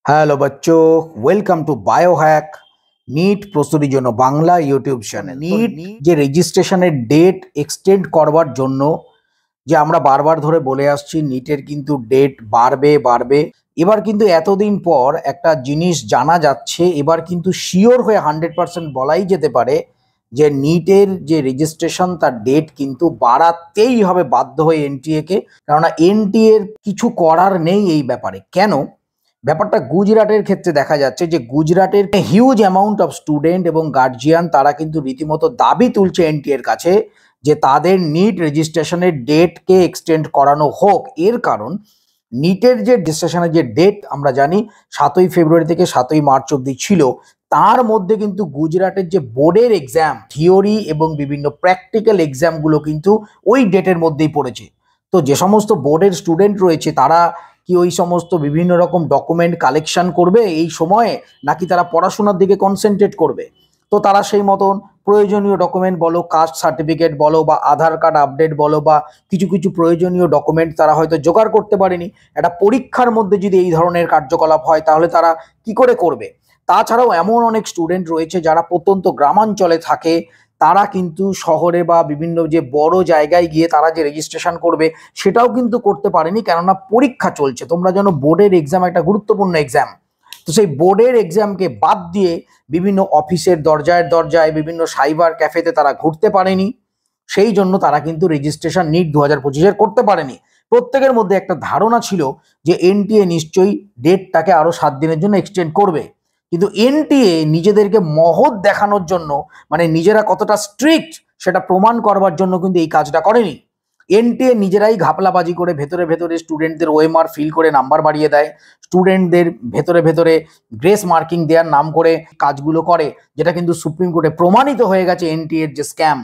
Hello বাচ্চো, welcome to Biohack NEET প্রস্তুতির জন্য বাংলা ইউটিউব চ্যানেল। নিট যে রেজিস্ট্রেশনের ডেট এক্সটেন্ড করবার জন্য যে আমরা বারবার ধরে বলে আসছি, নিটের কিন্তু ডেট বাড়বে। এবার কিন্তু এতদিন পর একটা জিনিস জানা যাচ্ছে, এবার কিন্তু শিওর হয়ে 100% বলাই যেতে পারে যে নিটের যে রেজিস্ট্রেশন তার ডেট কিন্তু বাড়াতেই হবে বাধ্য হয়ে এনটিএকে। কেননা এনটিএর কিছু করার নেই এই ব্যাপারে। কেন? ব্যাপারটা গুজরাটের ক্ষেত্রে দেখা যাচ্ছে যে গুজরাটের হিউজ অ্যামাউন্ট অফ স্টুডেন্ট এবং গার্জিয়ান তারা কিন্তু রীতিমতো দাবি তুলছে এনটিএর কাছে যে তাদের নিট রেজিস্ট্রেশনের ডেটকে এক্সটেন্ড করানো হোক। এর কারণ নিটের যে রেজিস্ট্রেশনের যে ডেট আমরা জানি 7ই ফেব্রুয়ারি থেকে 7ই মার্চ অবধি ছিল, তার মধ্যে কিন্তু গুজরাটের যে বোর্ডের এক্সাম থিওরি এবং বিভিন্ন প্র্যাকটিক্যাল এক্সামগুলো কিন্তু ওই ডেটের মধ্যেই পড়েছে। তো যে সমস্ত বোর্ডের স্টুডেন্ট রয়েছে তারা কি ওই সমস্ত বিভিন্ন রকম ডকুমেন্ট কালেকশন করবে এই সময়ে, নাকি তারা পড়াশোনার দিকে কনসেন্ট্রেট করবে? তো তারা সেই মতন প্রয়োজনীয় ডকুমেন্ট বলো, কাস্ট সার্টিফিকেট বলো বা আধার কার্ড আপডেট বলো বা কিছু প্রয়োজনীয় ডকুমেন্ট তারা হয়তো জোগাড় করতে পারেনি। একটা পরীক্ষার মধ্যে যদি এই ধরনের কার্যকলাপ হয় তাহলে তারা কি করে করবে? তাছাড়াও এমন অনেক স্টুডেন্ট রয়েছে যারা প্রত্যন্ত গ্রামাঞ্চলে থাকে, তারা কিন্তু শহরে বা বিভিন্ন যে বড় জায়গায় গিয়ে তারা যে রেজিস্ট্রেশন করবে সেটাও কিন্তু করতে পারেনি, কেননা পরীক্ষা চলছে। তোমরা জানো বোর্ডের এক্সাম একটা গুরুত্বপূর্ণ এক্সাম। তো সেই বোর্ডের এক্সামকে বাদ দিয়ে বিভিন্ন অফিসের দরজায় বিভিন্ন সাইবার ক্যাফেতে তারা ঘুরতে পারেনি, সেই জন্য তারা কিন্তু রেজিস্ট্রেশন নিট 2025 করতে পারেনি। প্রত্যেকের মধ্যে একটা ধারণা ছিল যে এনটিএ নিশ্চয়ই ডেটটাকে আরো 7 দিনের জন্য এক্সটেন্ড করবে, কিন্তু এনটিএ নিজেদেরকে মহৎ দেখানোর জন্য, মানে নিজেরা কতটা স্ট্রিক্ট সেটা প্রমাণ করবার জন্য কিন্তু এই কাজটা করেনি। এনটিএ নিজেরাই ঘাপলাবাজি করে ভেতরে স্টুডেন্টদের ওএমআর ফিল করে নাম্বার বাড়িয়ে দেয়, স্টুডেন্টদের ভেতরে গ্রেস মার্কিং দেওয়ার নাম করে কাজগুলো করে, যেটা কিন্তু সুপ্রিম কোর্টে প্রমাণিত হয়ে গেছে এনটিএ এর যে স্ক্যাম।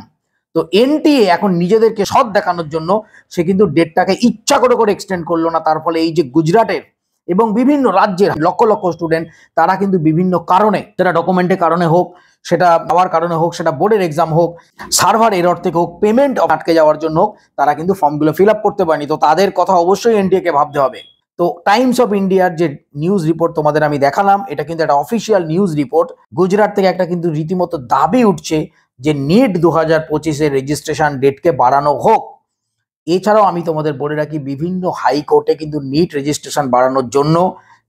তো এনটিএ এখন নিজেদেরকে সৎ দেখানোর জন্য সে কিন্তু ডেটটাকে ইচ্ছা করে এক্সটেন্ড করলো না। তার ফলে এই যে গুজরাটের এবং বিভিন্ন রাজ্যের লক্ষ লক্ষ স্টুডেন্ট তারা কিন্তু বিভিন্ন কারণে, সেটা ডকুমেন্টের কারণে হোক, সেটা পাওয়ার কারণে হোক, সেটা বোর্ডের এক্সাম হোক, সার্ভার এরর থেকে হোক, পেমেন্ট আটকে যাওয়ার জন্য হোক, তারা কিন্তু ফর্মগুলো ফিল আপ করতে পারেনি। তো তাদের কথা অবশ্যই এনটিএ কে ভাবতে হবে। তো টাইমস অফ ইন্ডিয়ার যে নিউজ রিপোর্ট তোমাদের আমি দেখালাম, এটা কিন্তু একটা অফিসিয়াল নিউজ রিপোর্ট। গুজরাট থেকে একটা কিন্তু রীতিমতো দাবি উঠছে যে নিট 2025 রেজিস্ট্রেশন ডেটকে বাড়ানো হোক। এছাড়াও আমি তোমাদের বলে রাখি, বিভিন্ন হাইকোর্টে কিন্তু নিট রেজিস্ট্রেশন বাড়ানোর জন্য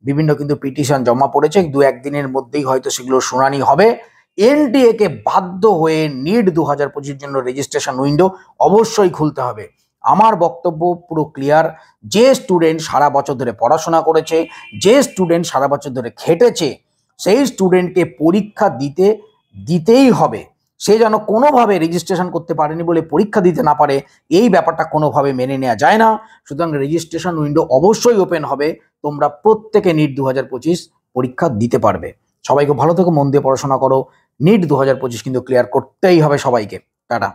বিভিন্ন কিন্তু পিটিশন জমা পড়েছে। 2-1 দিনের মধ্যেই হয়তো সেগুলো শুনানি হবে। এনটিএ কে বাধ্য হয়ে নিট 2025 জন্য রেজিস্ট্রেশন উইন্ডো অবশ্যই খুলতে হবে। আমার বক্তব্য পুরো ক্লিয়ার। যে স্টুডেন্ট সারা বছর ধরে পড়াশোনা করেছে, যে স্টুডেন্ট সারা বছর ধরে খেটেছে, সেই স্টুডেন্টকে পরীক্ষা দিতেই হবে। সে যেন কোনোভাবে রেজিস্ট্রেশন করতে পারেনি বলে পরীক্ষা দিতে না পারে, এই ব্যাপারটা কোনোভাবে মেনে নেওয়া যায় না। সুতরাং রেজিস্ট্রেশন উইন্ডো অবশ্যই ওপেন হবে, তোমরা প্রত্যেকে নিট 2025 পরীক্ষা দিতে পারবে। সবাইকে ভালো থেকো, মন দিয়ে পড়াশোনা করো। নিট 2025 কিন্তু ক্লিয়ার করতেই হবে সবাইকে। টাটা।